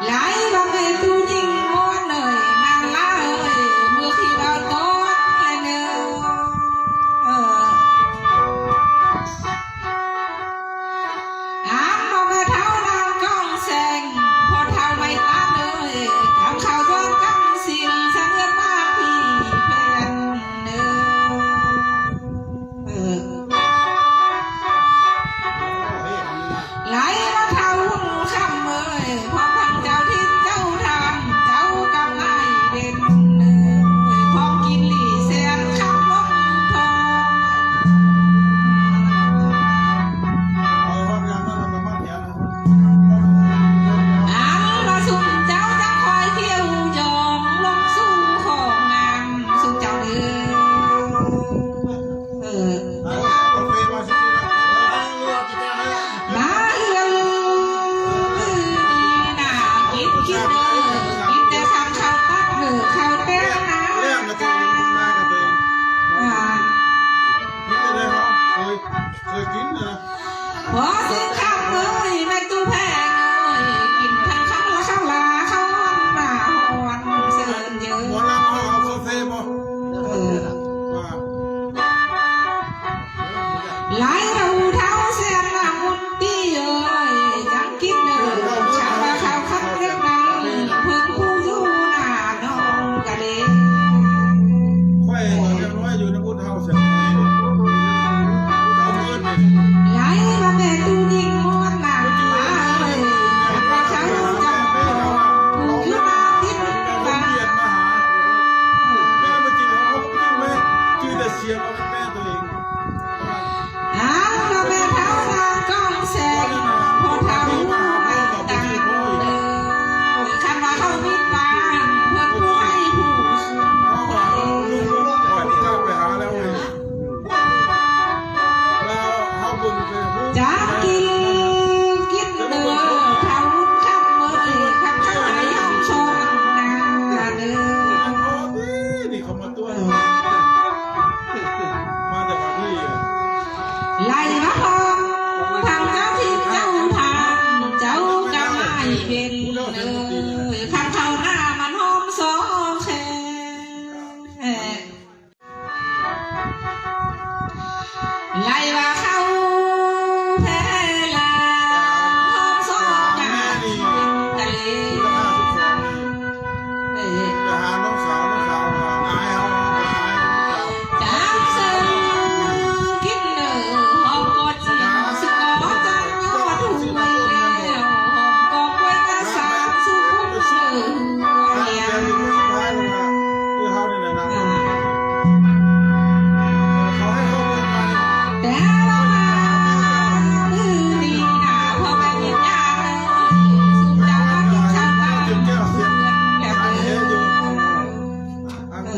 lại và về tu nhìn muôn đời nàng lá ơi mưa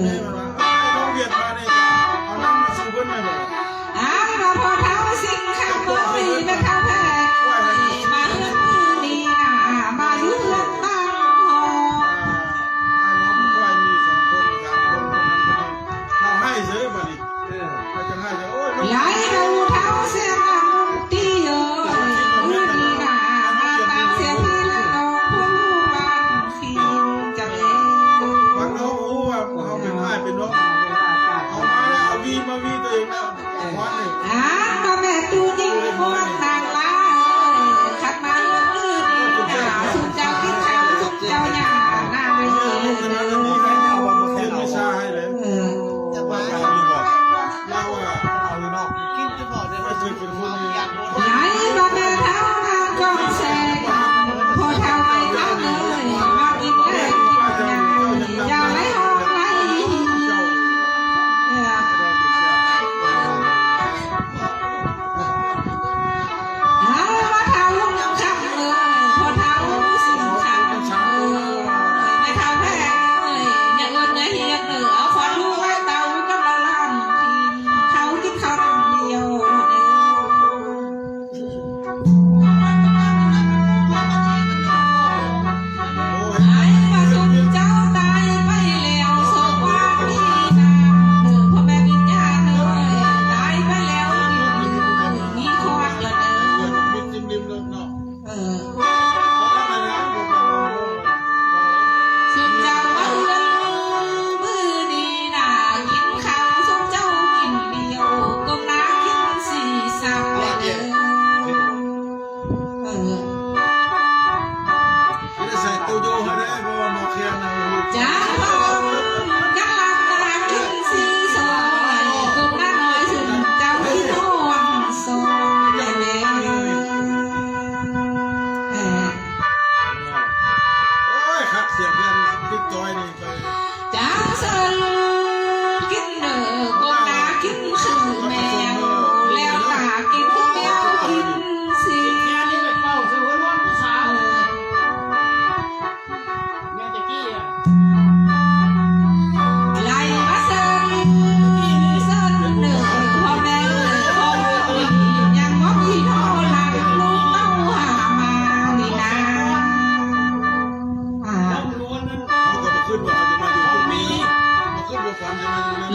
นี่มันว่าน้องเวียดมาเนี่ยเอาน้ำมาซื้อเพิ่นไหมบ่เราพอเท้าสิ่งข้างบนมีไปข้างแพ้มาเรื่องนี้มาเรื่องตั้งหอน้องควายมี2 คน3 คนเราให้เสือบ่ดิเขาจะให้จะโอ้ยไหลเราเท้าเสียงมุนตีเยอะมือดีมาตามเสียงที่ละน้องผู้บ้านขี้จะเล่วันน้องรู้ว่าเขาเป็นให้เป็นน้องเอามาแล้วเอาวีมาวีตัวเองแล้ววันนี้ก็แม่ตูนิ่งมวนนางลาขัดมาเรื่องอื่นสุดเจ้ากินข้าวสุดเจ้าหน้าหน้าไม่ดีนี่ให้เอามาเซ็นวิชาให้เลยจะว่าเรามีบอกเราเอานอกกินจะบอกได้ว่าเป็นคนไหนก็แม่เท้างานกองแสงพอเท้าไปเท้าเลยมากินเลยอย่าไหลห้องไหล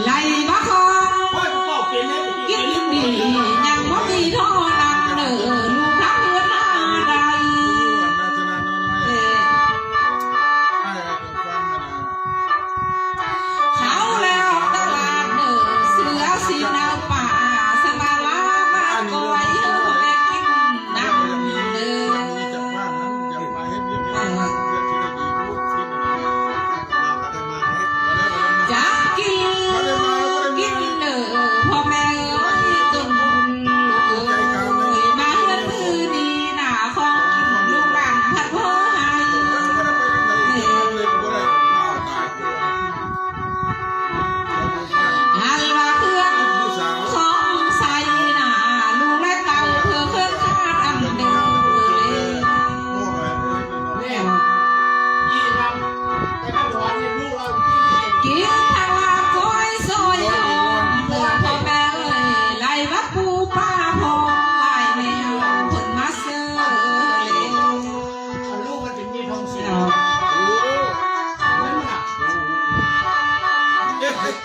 ไหลมาคองกินดียังบ่มีท่อนังเนอลูกทั้งเรือนอะไรเขาแล้วตลาดเนอเสือสีนาวป่าสมาลามาก้อยเออแม่กินน้ำเนจักกินเนอพ่อแม่ต้นบุญลูกมาเฮือนมือดีหน้าของกินลูกบ้านพัดพ่อให้หันว่าเครื่องของใส่หน้าลูกและเต่าเพื่อเครื่องคาดอันเดิมกินทางลาก้อยซอยหอมเลือพ่อแม่ไล่วัดปูป้าพองไล่แมวผลมาเสือ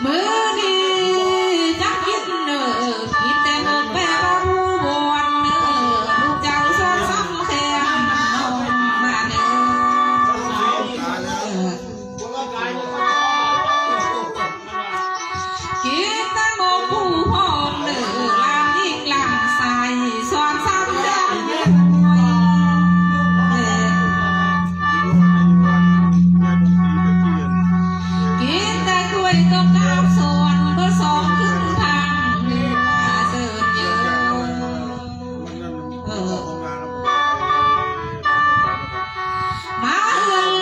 มือดีจักกินเนอกินแต่เนอแม่บ้าบูบวนเนอลูกเจ้าซ้อนซ้ำแค่นมมาเนอกินแต่โมผู้พองเนอลามยิ่งลามใส่ซ้อนซ้ำแค่มวยกินแต่กล้วยต้มน้ำส่วนเบอร์สองขึ้นทางเนื้อเดินเยอะมาเฮือน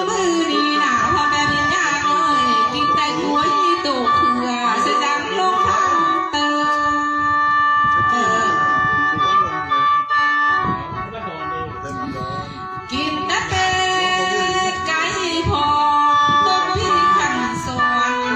มือดีหนาพ่อแม่เป็นญาติเลยกินแต่กล้วยโตเขือเสียดังลงทางเติกินแต่เป็ดไก่พอต้มพี่ขันสวน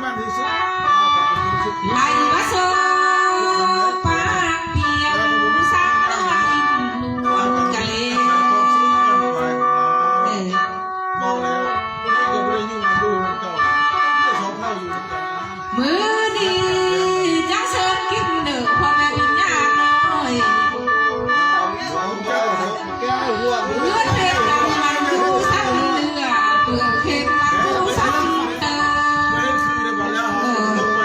มั่นที่สุด ไหลมาโซปากเปียกสร้างน้อยนวลกะเล มองแล้วก็ไม่ได้ยุ่งดูมันเก่าจะสองเท่าอยู่เหมือนกัน มือดีจังเชิญกินเด้อพ่อแม่วิญญาณน้อย แก้วหัว เลือดเพชรน้ำมันดูสันเลือเปลือกเพชรมันดูสันเตอ ไม่ได้คือได้บอกแล้วลงไป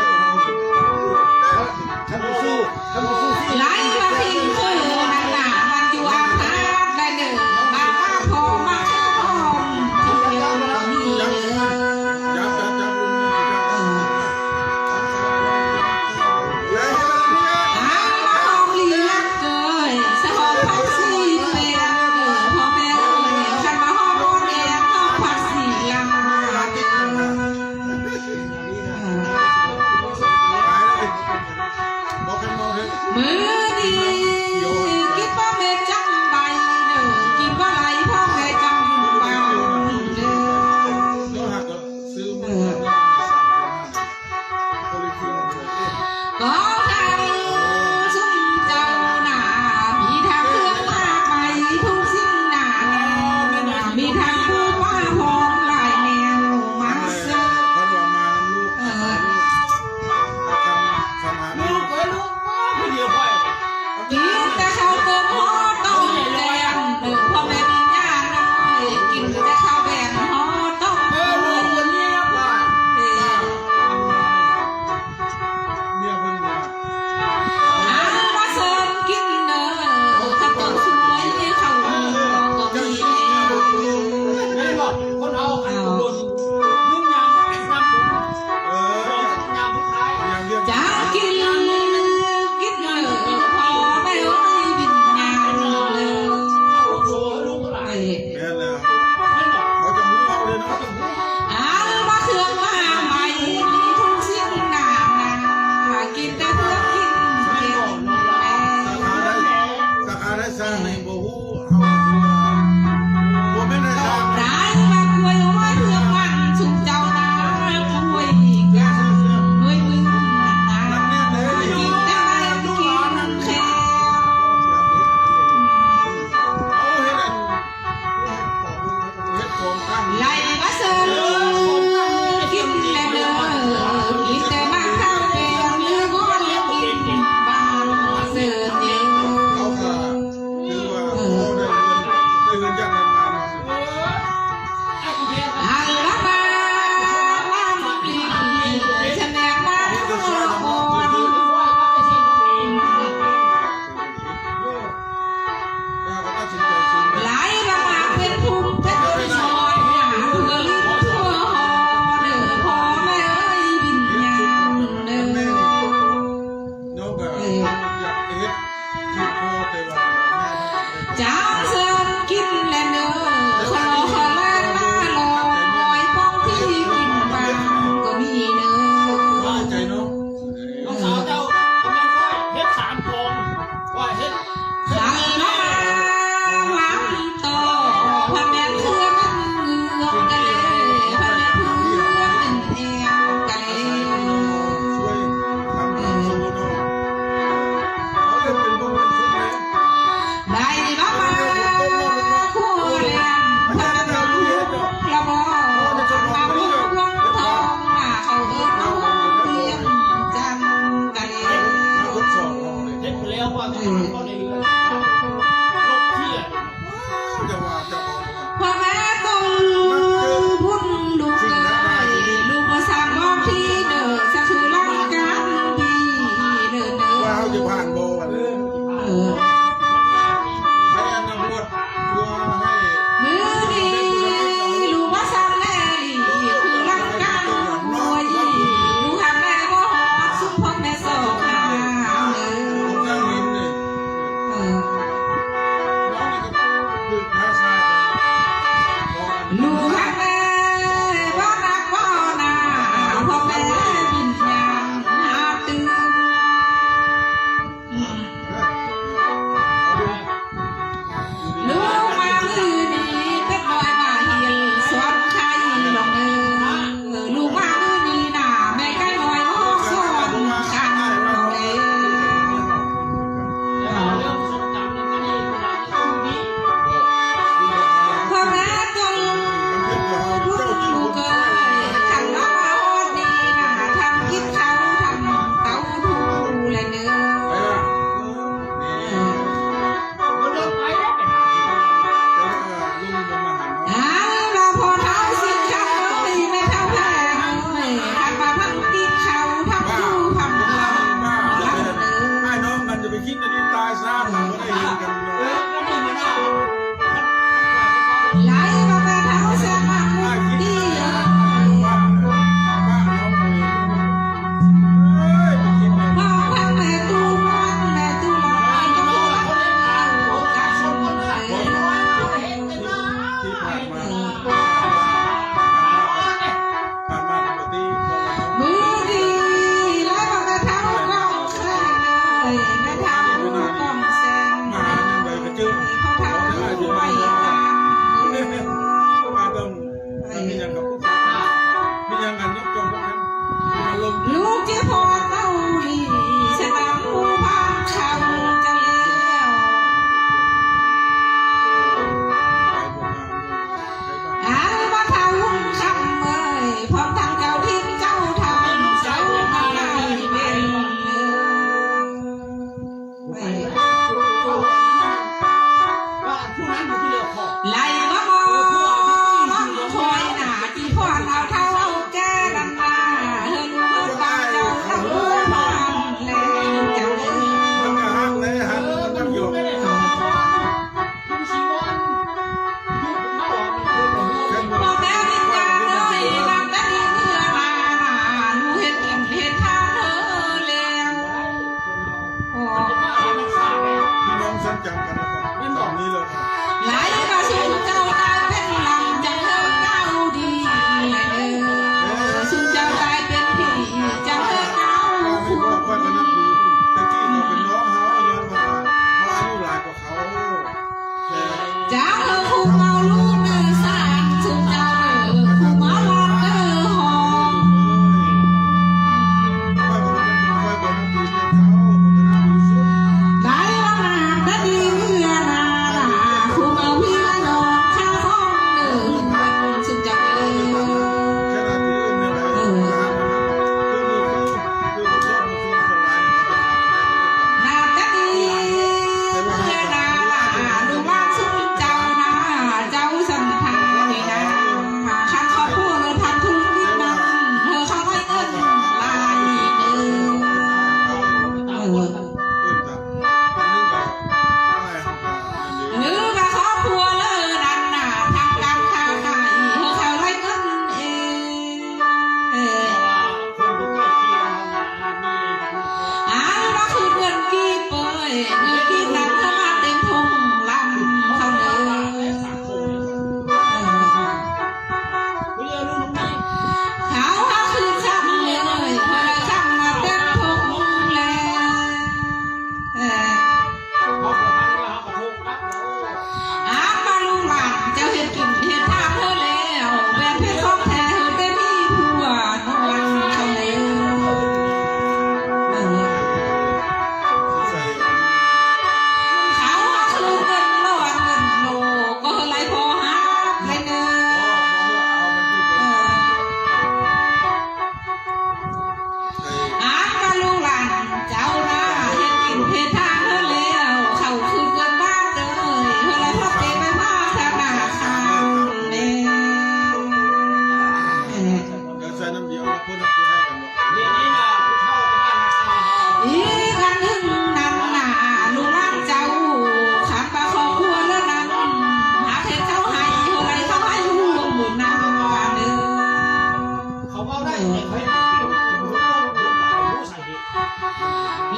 ไ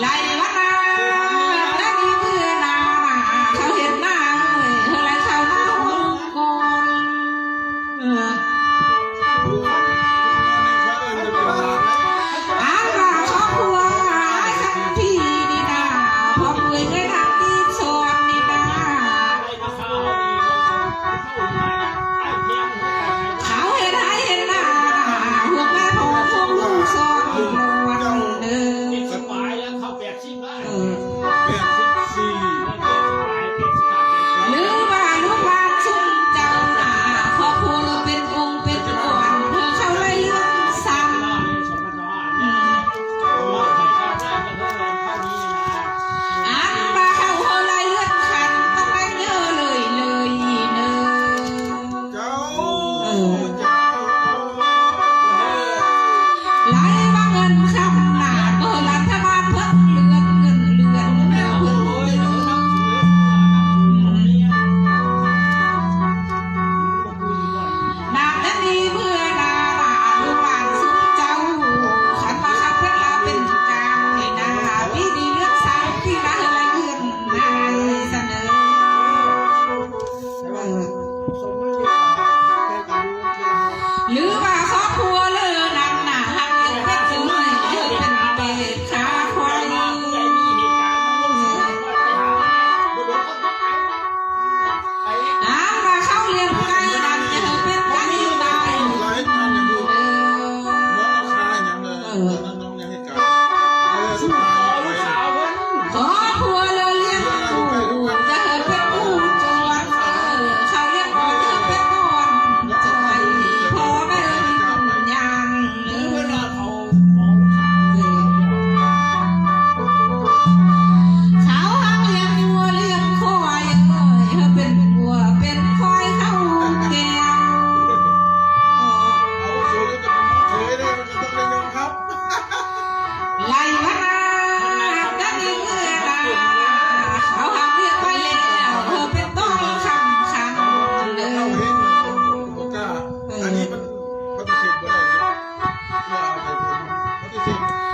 ล่วะนาแล้วนี่เมื่อนาเขาเห็นหน้าเฮ้ยไล่เขาหน้าหัวก่อนอาว่าครอบครัวทั้งพี่นี่นาพอเมื่อยเมื่อทำที่สอนนี่นาเขาเห็นให้เห็นหน้าพวกแม่พ่อพวกลูกสอนวันเดิม หรือว่าลูกบ้านชุ่มเจ้าหน้าครอบครัวเราเป็นองค์เป็นก่อนเพื่อเขาไล่เลื่อนซ้ำอันมาเข้าเขาไล่เลื่อนขันต้องไล่เยอะเลยเนไล่ว่าเงินคำหนาเปิดรัฐบาลเพิ่มเลือนเงินเลือนเพิ่มนางนั้นดีเมื่อนาลูกบ้านสุดเจ้าขันมาขับเพื่อลาเป็นกลางในนาพี่ดีเลือกสาวพี่ละอะไรเลื่อนนายเสนอหรือว่าครอบครัวเลือนางหนาหักเป็นเพชรเอ้ยเธอเป็นเบสขาควายมาเข้าเลี้ยงไก่ดันเธอเป็นไก่ตายขอครัวเลี้ยงลูกจะเธอเป็นผู้จวนเขาเลี้ยงลูกเธอเป็นนวลจอยพ่อแม่ยังเขาหักเลี้ยงวัวเลี้ยงควายเธอเป็นวัวเป็นควายเข้าแก้วไล่วะนาดันนี่เมื่อนาเขาหักเลี้ยงไว้แล้วเธอเป็นต้นคำคันเลย อันนี้มันปฏิเสธไม่ได้ปฏิเสธไม่ได้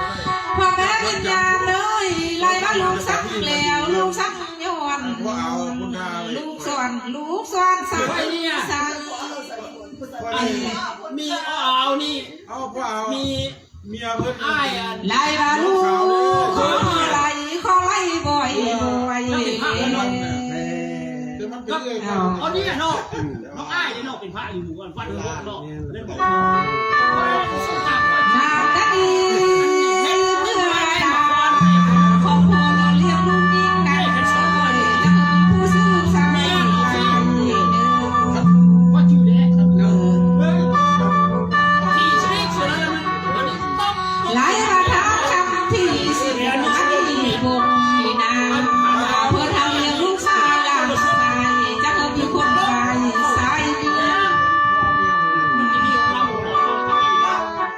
พ่อแม่วิญญาณเลยไล่ว่าลูกซ้ำแล้วลูกซ้ำย้อน เพราะเอาคุณทาเลย ลูกซ้อนสาวสาว มีเอานี่ เอาเพราะเอา มี เมียเพิ่น อ้ายอัน ไล่ว่าลูกขอไล่บ่อยเดี๋ยวมันเป็นเรื่อง เอาเนี่ยเนาะน้องอ้ายนี่เนาะเป็นพระอยู่หมู่กันฟันหัวเนาะเล่นบอก นางก็ดีเมื่อดาครอบครัวเราเลี้ยงลูกยิ่งได้ผู้ซื้อสามี ว่าชื่อเด็กที่ใช้เสือมันต้อง ไล่ว่าทำคำที่สิบอันนี้บงนี่นาเพื่อทำเลี้ยงลูกชายหลานชายจะมีคนไปใส่ มันจะมีของเรา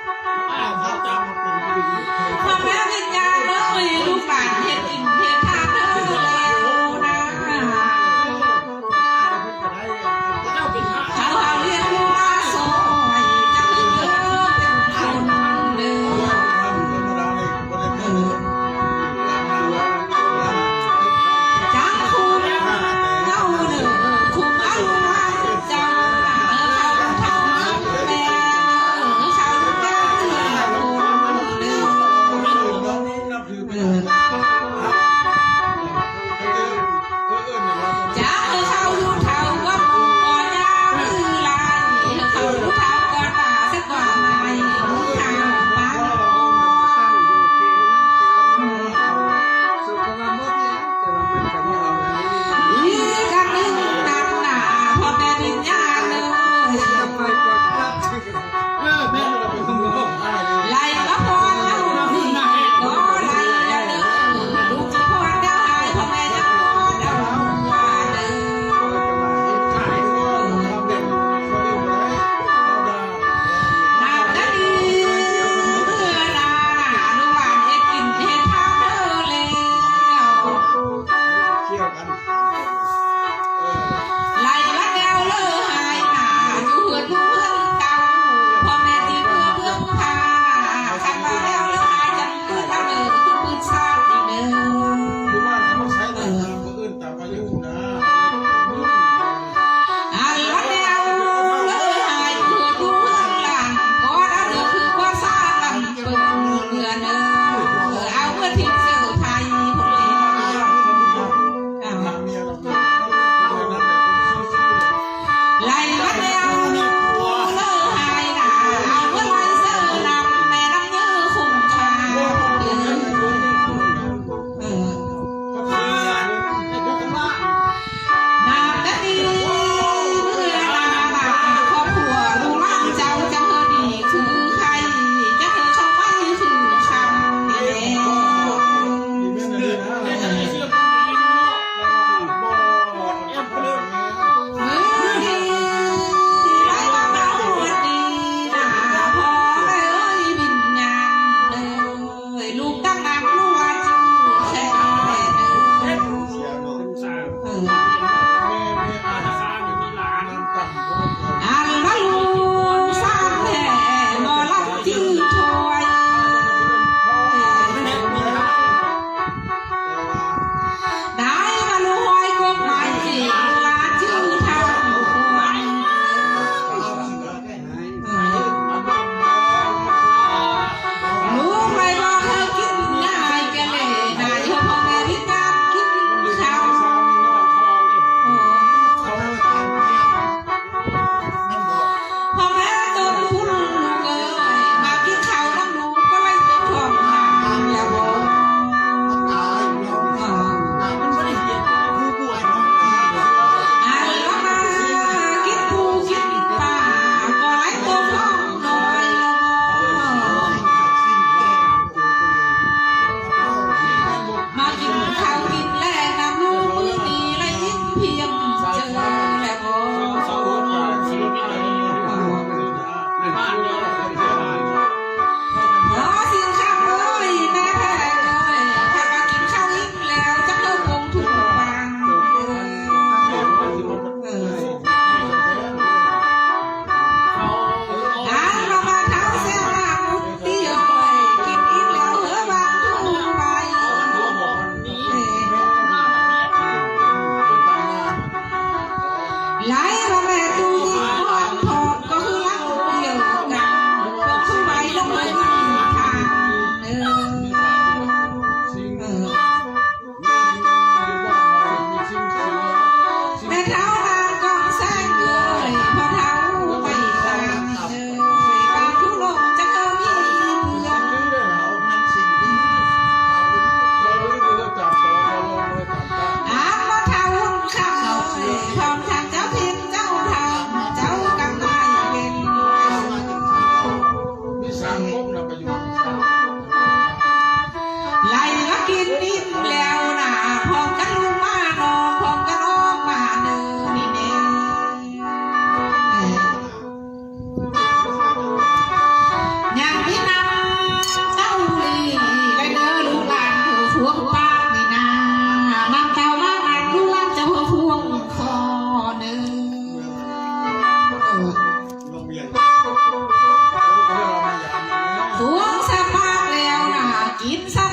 สวงสะปากแล้วน่ะกินซะ